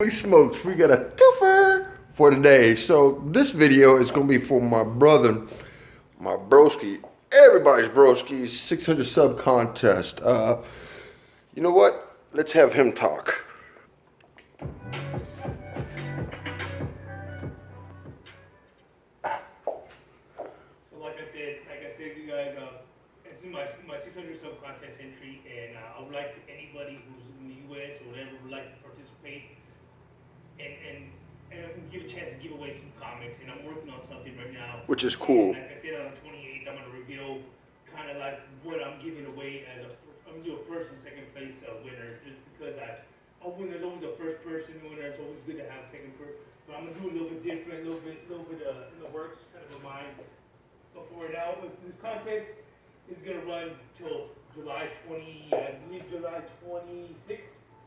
Holy smokes, we got a twofer for today. So this video is gonna be for my brother, my broski, everybody's broski 600 sub contest. You know what? Let's have him talk. Like I said, you guys, it's my 600 sub contest entry, and I would like to anybody who's in the U.S. or whatever would like to participate and give a chance to give away some comics. And I'm working on something right now, Which is cool. And like I said, on the 28th, I'm gonna reveal kind of like what I'm giving away as I'm gonna do a first and second place winner, just because when there's always a first person winner, it's always good to have second person. But I'm gonna do a little bit different, a little bit in the works, kind of a mind. For now, this contest is gonna run till July 26th,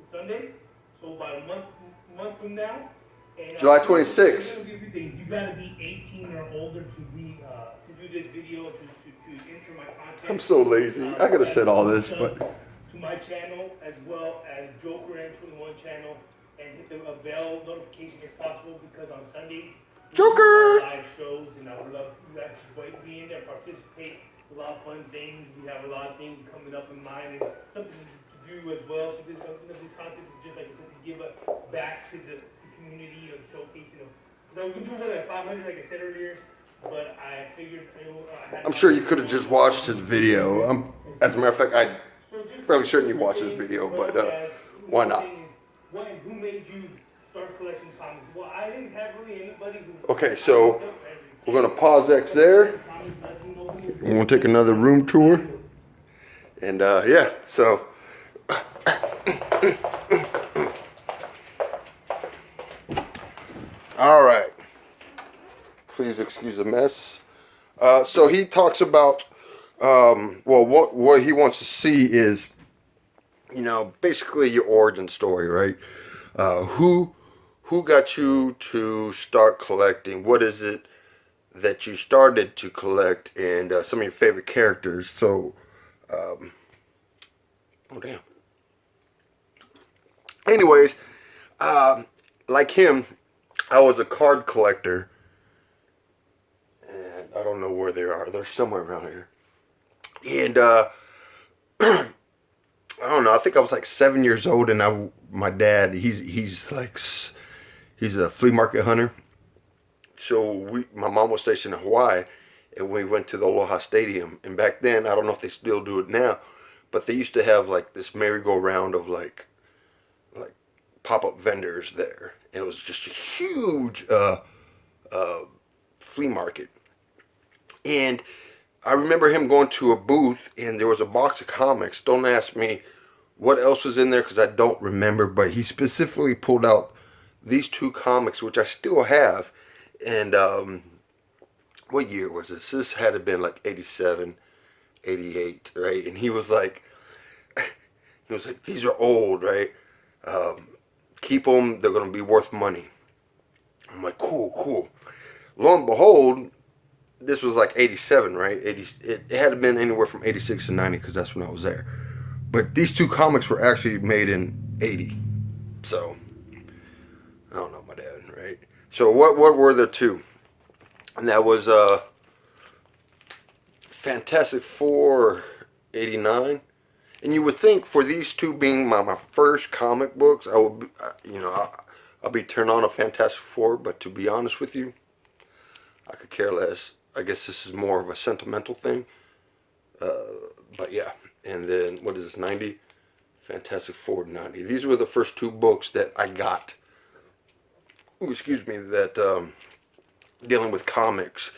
Sunday. So about a month from now. And, July 26th. You gotta be 18 or older to do this video to enter my contest. I'm so lazy. I could have said all this, but to my channel as well as Joker M21 channel, and hit the bell notification if possible, because on Sundays Joker live shows, and I would love you guys to be in there, participate. It's a lot of fun things. We have a lot of things coming up in mind, and something to do as well. So this contest is just like I said, to give back to the community of showcasing them. So we can do it at 500, like I said earlier, but I figured I'm sure you could have just watched his video. As a matter of fact, I'm fairly certain you watched this video, but why not? Who made you start collecting comics? Well, I didn't have really anybody who. Okay, so we're gonna pause X there. We're gonna take another room tour, and yeah, so. All right. Please excuse the mess. So he talks about, well, what he wants to see is, you know, basically your origin story, right? Who got you to start collecting? What is it that you started to collect, and some of your favorite characters? So, oh damn. Anyways, like him, I was a card collector, and I don't know where they are. They're somewhere around here. And I don't know. I think I was like 7 years old, and my dad, he's a flea market hunter. So my mom was stationed in Hawaii, and we went to the Aloha Stadium. And back then, I don't know if they still do it now, but they used to have like this merry-go-round of like pop-up vendors there, and it was just a huge flea market. And I remember him going to a booth, and there was a box of comics. Don't ask me what else was in there, because I don't remember, but he specifically pulled out these two comics, which I still have. And what year was this? This had to have been like 87, 88, right? And he was like, these are old, right? Keep them, they're going to be worth money. I'm like, cool. Lo and behold, this was like 87, right? It had to have been anywhere from 86 to 90, because that's when I was there. But these two comics were actually made in 80. So, I don't know, my dad, right? So what were the two? And that was Fantastic Four 89. And you would think, for these two being my first comic books, I would, I'll be turned on to Fantastic Four. But to be honest with you, I could care less. I guess this is more of a sentimental thing. But yeah, and then what is this, 90? Fantastic Four 90. These were the first two books that I got. Ooh, excuse me, that dealing with comics.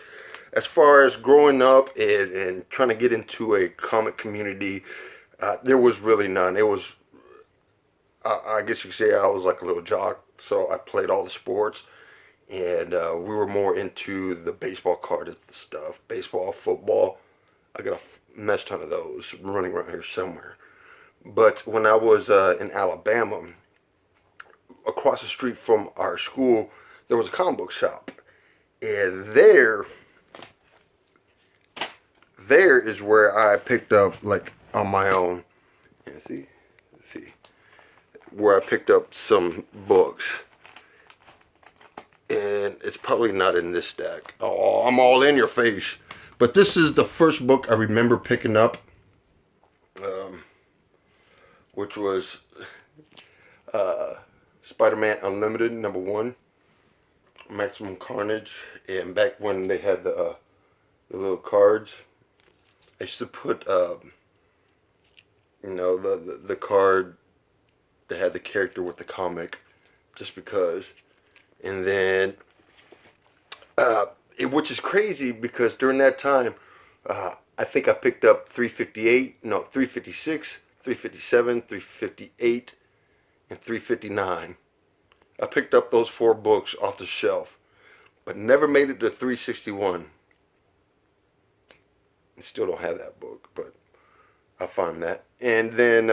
As far as growing up and trying to get into a comic community, there was really none. It was, I guess you could say I was like a little jock, so I played all the sports, and we were more into the baseball card stuff. Baseball, football. I got a mess ton of those running around here somewhere. But when I was in Alabama, across the street from our school, there was a comic book shop, and there is where I picked up, like, on my own. Yeah, see, where I picked up some books. And it's probably not in this stack. Oh, I'm all in your face. But this is the first book I remember picking up, which was Spider-Man Unlimited #1, Maximum Carnage. And back when they had the little cards, I used to put, the card that had the character with the comic, just because. And then, which is crazy because during that time, I think I picked up 356, 357, 358, and 359. I picked up those 4 books off the shelf, but never made it to 361. I still don't have that book, but I'll find that. And then,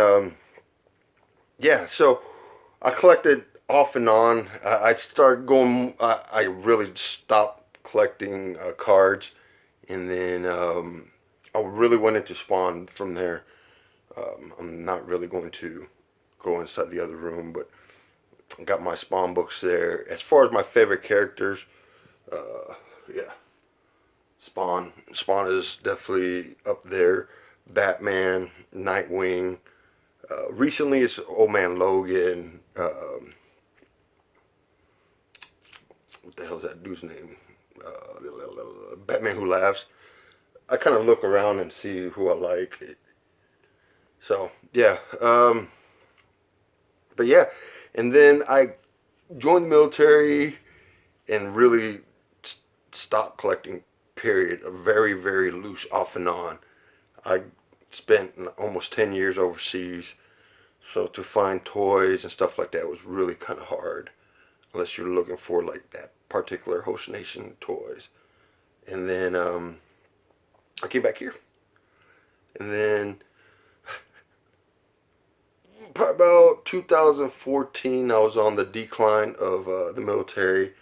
so I collected off and on. I started going, I really stopped collecting cards, and then I really went into Spawn from there. I'm not really going to go inside the other room, but I got my Spawn books there. As far as my favorite characters, yeah, Spawn is definitely up there. Batman, Nightwing. Recently, it's Old Man Logan. What the hell's that dude's name? Batman Who Laughs. I kind of look around and see who I like. So yeah, but yeah, and then I joined the military and really stopped collecting. Period. A very, very loose off and on. I spent almost 10 years overseas, so to find toys and stuff like that was really kind of hard, unless you're looking for like that particular host nation toys. And then I came back here, and then about 2014 I was on the decline of the military,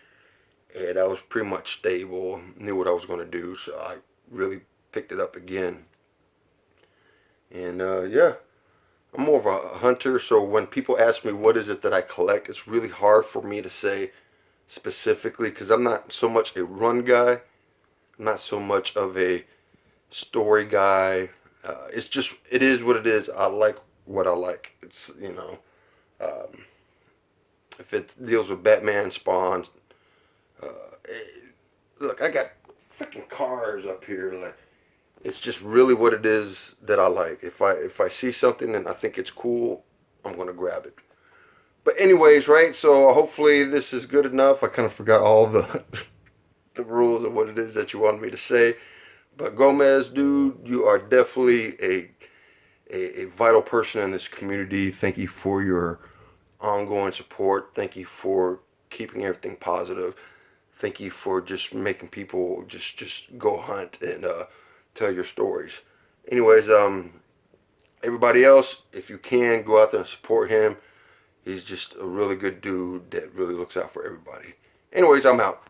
and I was pretty much stable, knew what I was going to do, so I really picked it up again. And yeah, I'm more of a hunter, so when people ask me what is it that I collect, it's really hard for me to say specifically, because I'm not so much a run guy, I'm not so much of a story guy. It is what it is. I like what I like. It's, if it deals with Batman, Spawn, look, I got freaking cars up here. Like, it's just really what it is that I like. If I see something and I think it's cool, I'm gonna grab it. But anyways, right? So hopefully this is good enough. I kind of forgot all the the rules of what it is that you wanted me to say. But Gomez, dude, you are definitely a vital person in this community. Thank you for your ongoing support. Thank you for keeping everything positive. Thank you for just making people just go hunt and tell your stories. Anyways, everybody else, if you can, go out there and support him. He's just a really good dude that really looks out for everybody. Anyways, I'm out.